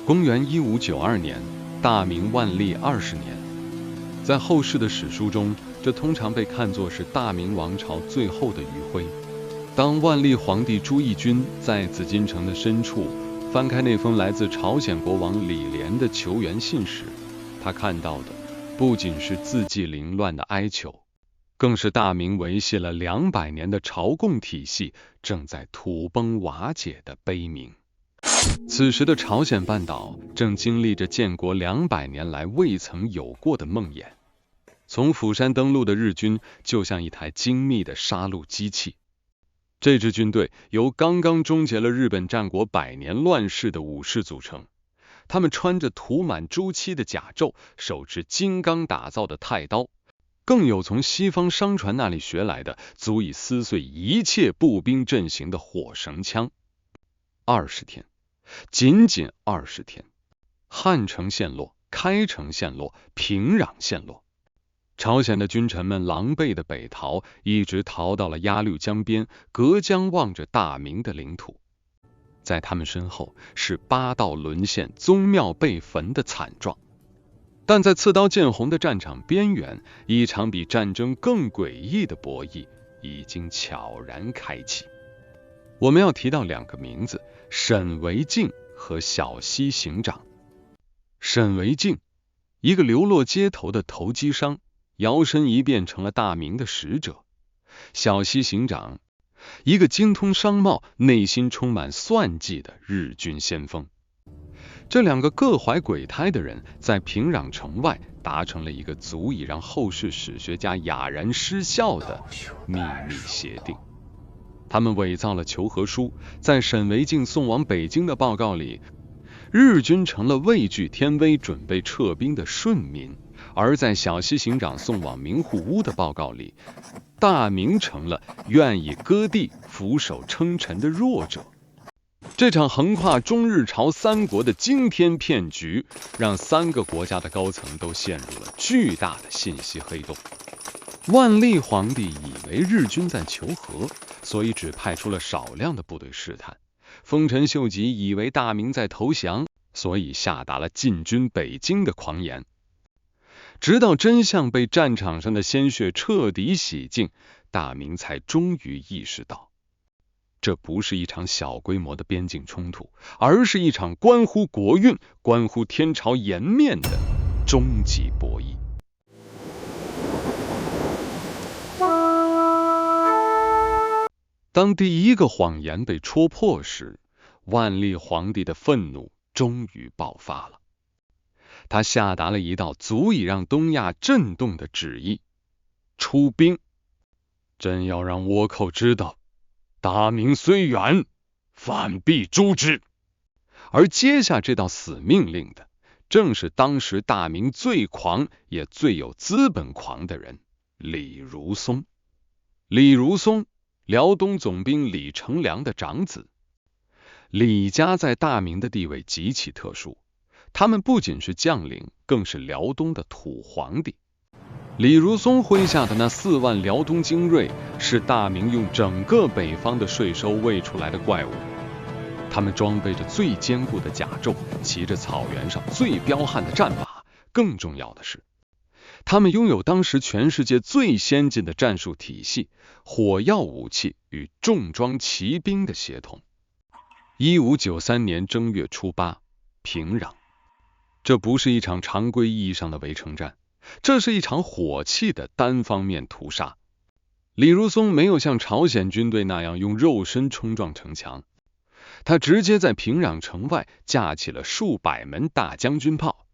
公元1592年，大明万历20年。在后世的史书中，这通常被看作是大明王朝最后的余晖。当万历皇帝朱翊钧在紫禁城的深处翻开那封来自朝鲜国王李莲的求援信时，他看到的不仅是字迹凌乱的哀求，更是大明维系了200年的朝贡体系正在土崩瓦解的悲鸣。此时的朝鲜半岛正经历着建国200年来未曾有过的梦魇。从釜山登陆的日军就像一台精密的杀戮机器。这支军队由刚刚终结了日本战国100年乱世的武士组成，他们穿着涂满朱漆的甲胄，手持金刚打造的太刀，更有从西方商船那里学来的足以撕碎一切步兵阵型的火绳枪。20天，仅仅20天，汉城陷落，开城陷落，平壤陷落。朝鲜的君臣们狼狈的北逃，一直逃到了鸭绿江边，隔江望着大明的领土。在他们身后是8道沦陷、宗庙被焚的惨状。但在刺刀见红的战场边缘，一场比战争更诡异的博弈已经悄然开启。我们要提到2个名字，沈惟敬和小西行长。沈惟敬，一个流落街头的投机商，摇身一变成了大明的使者。小西行长，一个精通商贸、内心充满算计的日军先锋。这2个各怀鬼胎的人在平壤城外达成了一个足以让后世史学家哑然失笑的秘密协定。他们伪造了求和书，在沈惟敬送往北京的报告里，日军成了畏惧天威准备撤兵的顺民，而在小西行长送往明户屋的报告里，大明成了愿意割地俯首称臣的弱者。这场横跨中日朝3国的惊天骗局，让3个国家的高层都陷入了巨大的信息黑洞。万历皇帝以为日军在求和，所以只派出了少量的部队试探。丰臣秀吉以为大明在投降，所以下达了进军北京的狂言。直到真相被战场上的鲜血彻底洗净，大明才终于意识到，这不是一场小规模的边境冲突，而是一场关乎国运、关乎天朝颜面的终极博弈。当第一个谎言被戳破时，万历皇帝的愤怒终于爆发了。他下达了一道足以让东亚震动的旨意：出兵。朕要让倭寇知道，大明虽远，反必诛之。而接下这道死命令的，正是当时大明最狂也最有资本狂的人——李如松。李如松，辽东总兵李成梁的长子。李家在大明的地位极其特殊，他们不仅是将领，更是辽东的土皇帝。李如松麾下的那4万辽东精锐，是大明用整个北方的税收喂出来的怪物。他们装备着最坚固的甲胄，骑着草原上最彪悍的战马，更重要的是，他们拥有当时全世界最先进的战术体系，火药武器与重装骑兵的协同。1593年正月初8，平壤。这不是一场常规意义上的围城战，这是一场火器的单方面屠杀。李如松没有像朝鲜军队那样用肉身冲撞城墙，他直接在平壤城外架起了数百门大将军炮。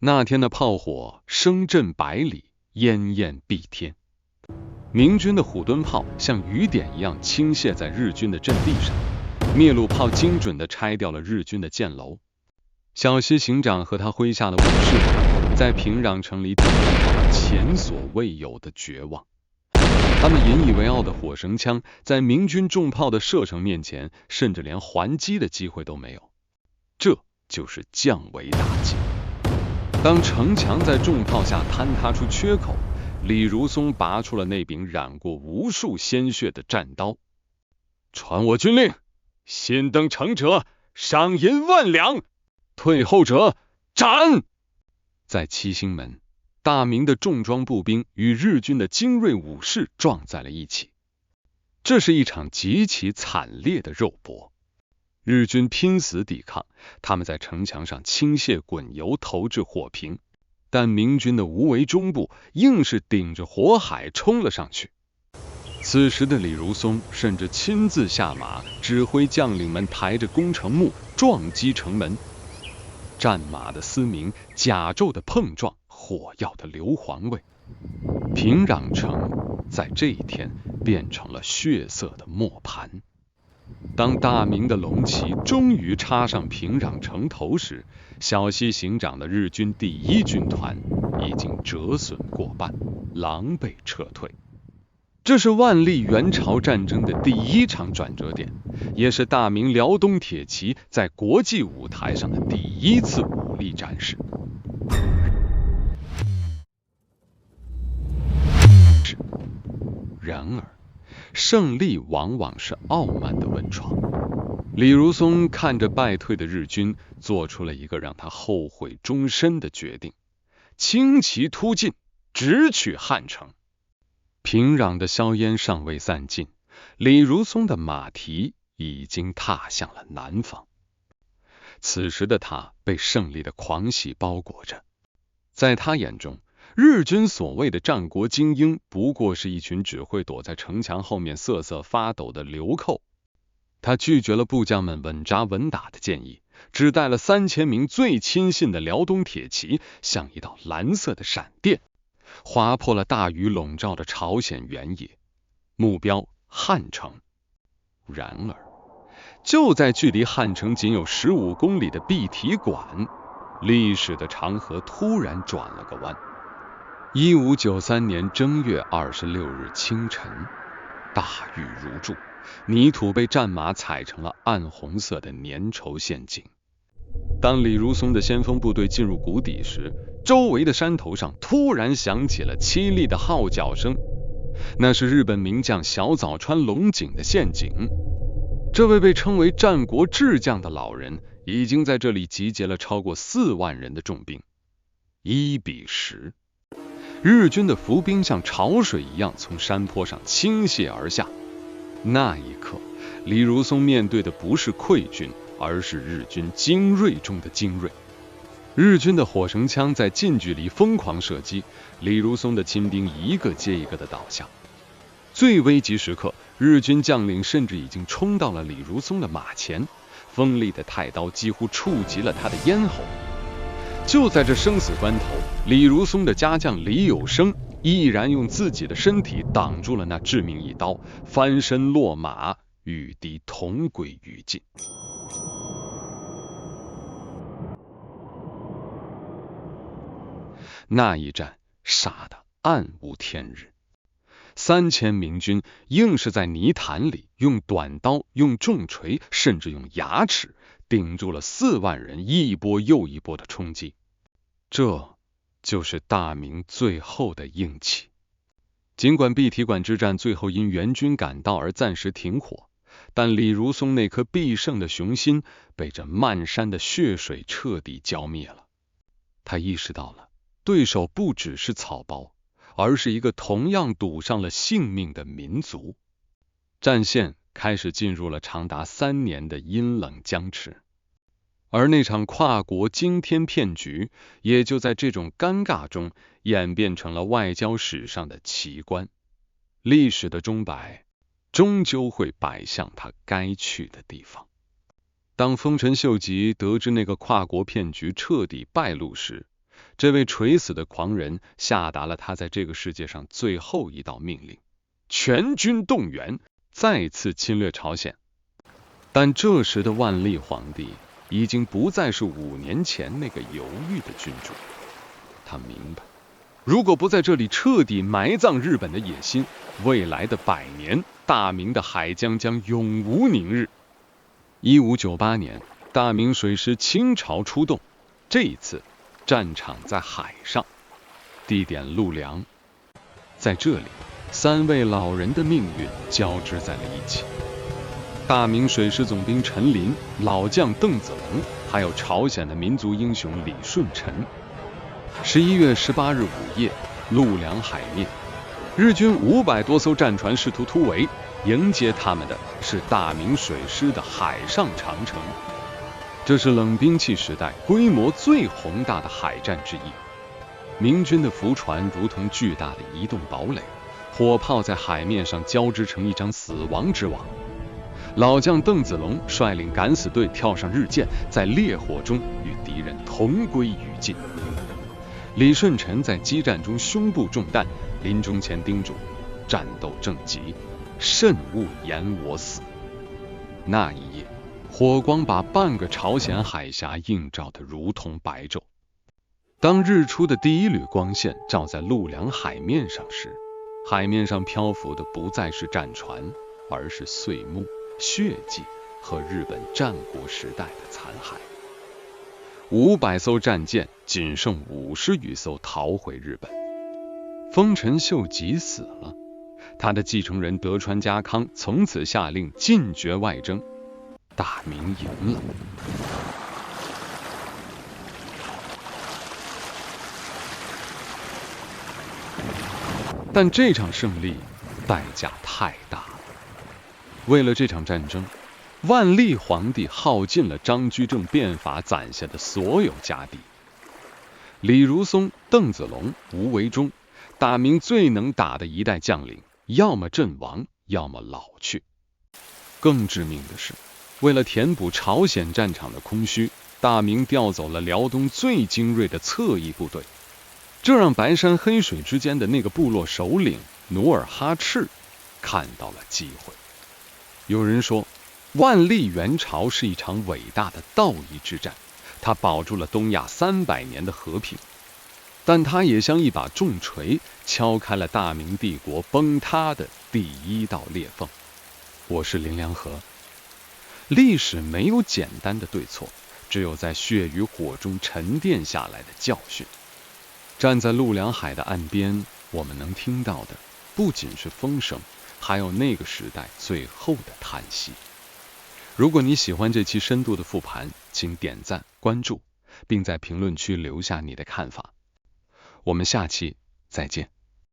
那天的炮火声震百里，烟焰蔽天。明军的虎蹲炮像雨点一样倾泻在日军的阵地上，灭路炮精准地拆掉了日军的箭楼。小西行长和他麾下的武士在平壤城里体验到了前所未有的绝望。他们引以为傲的火绳枪在明军重炮的射程面前，甚至连还击的机会都没有。这就是降维打击。当城墙在重炮下坍塌出缺口，李如松拔出了那柄染过无数鲜血的战刀。传我军令，新登城者赏银1万两。退后者斩！在七星门，大明的重装步兵与日军的精锐武士撞在了一起。这是一场极其惨烈的肉搏。日军拼死抵抗，他们在城墙上倾泻滚油，投掷火瓶，但明军的无为中部硬是顶着火海冲了上去。此时的李如松甚至亲自下马，指挥将领们抬着攻城木撞击城门。战马的嘶鸣，甲胄的碰撞，火药的硫磺味，平壤城在这一天变成了血色的磨盘。当大明的龙旗终于插上平壤城头时，小西行长的日军第1军团已经折损过半，狼狈撤退。这是万历元朝战争的第1场转折点，也是大明辽东铁骑在国际舞台上的第1次武力展示。然而，胜利往往是傲慢的温床。李如松看着败退的日军，做出了一个让他后悔终身的决定：轻骑突进，直取汉城。平壤的硝烟尚未散尽，李如松的马蹄已经踏向了南方。此时的他被胜利的狂喜包裹着，在他眼中，日军所谓的战国精英不过是一群只会躲在城墙后面瑟瑟发抖的流寇。他拒绝了部将们稳扎稳打的建议，只带了3000名最亲信的辽东铁骑，像一道蓝色的闪电，划破了大雨笼罩的朝鲜原野，目标汉城。然而，就在距离汉城仅有15公里的碧提馆，历史的长河突然转了个弯。1593年正月26日清晨，大雨如注，泥土被战马踩成了暗红色的粘稠陷阱。当李如松的先锋部队进入谷底时，周围的山头上突然响起了凄厉的号角声，那是日本名将小早川龙井的陷阱。这位被称为战国智将的老人，已经在这里集结了超过4万人的重兵。1比10，日军的伏兵像潮水一样从山坡上倾泻而下。那一刻，李如松面对的不是溃军，而是日军精锐中的精锐。日军的火绳枪在近距离疯狂射击，李如松的亲兵一个接一个的倒下。最危急时刻，日军将领甚至已经冲到了李如松的马前，锋利的太刀几乎触及了他的咽喉。就在这生死关头，李如松的家将李有生毅然用自己的身体挡住了那致命一刀，翻身落马，与敌同归于尽。那一战杀得暗无天日，3000明军硬是在泥潭里用短刀、用重锤，甚至用牙齿顶住了4万人一波又一波的冲击。这就是大明最后的硬气。尽管碧提馆之战最后因援军赶到而暂时停火，但李如松那颗必胜的雄心被这漫山的血水彻底浇灭了。他意识到了，对手不只是草包，而是一个同样赌上了性命的民族。战线开始进入了长达3年的阴冷僵持，而那场跨国惊天骗局也就在这种尴尬中演变成了外交史上的奇观。历史的钟摆终究会摆向它该去的地方。当丰臣秀吉得知那个跨国骗局彻底败露时，这位垂死的狂人下达了他在这个世界上最后一道命令：全军动员，再次侵略朝鲜。但这时的万历皇帝已经不再是5年前那个犹豫的君主。他明白，如果不在这里彻底埋葬日本的野心，未来的100年，大明的海疆将永无宁日。1598年，大明水师倾巢出动，这一次战场在海上，地点陆良。在这里，3位老人的命运交织在了一起。大明水师总兵陈琳、老将邓子龙，还有朝鲜的民族英雄李舜臣。11月18日午夜，陆良海面，日军500多艘战船试图突围，迎接他们的是大明水师的海上长城。这是冷兵器时代规模最宏大的海战之一。明军的浮船如同巨大的移动堡垒，火炮在海面上交织成一张死亡之网。老将邓子龙率领敢死队跳上日舰，在烈火中与敌人同归于尽。李舜臣在激战中胸部中弹，临终前叮嘱：战斗正急，慎勿言我死。那一夜，火光把半个朝鲜海峡映照得如同白昼。当日出的第一缕光线照在陆良海面上时，海面上漂浮的不再是战船，而是碎木、血迹和日本战国时代的残骸。500艘战舰仅剩50余艘逃回日本。丰臣秀吉死了，他的继承人德川家康从此下令禁绝外征，大明赢了。但这场胜利代价太大了。为了这场战争，万历皇帝耗尽了张居正变法攒下的所有家底。李如松、邓子龙、吴维忠，大明最能打的一代将领，要么阵亡，要么老去。更致命的是，为了填补朝鲜战场的空虚，大明调走了辽东最精锐的侧翼部队，这让白山黑水之间的那个部落首领努尔哈赤看到了机会。有人说，万历元朝是一场伟大的道义之战，它保住了东亚300年的和平，但它也像一把重锤，敲开了大明帝国崩塌的第一道裂缝。我是林良和。历史没有简单的对错，只有在血与火中沉淀下来的教训。站在陆良海的岸边，我们能听到的不仅是风声，还有那个时代最后的叹息。如果你喜欢这期深度的复盘，请点赞、关注，并在评论区留下你的看法。我们下期再见。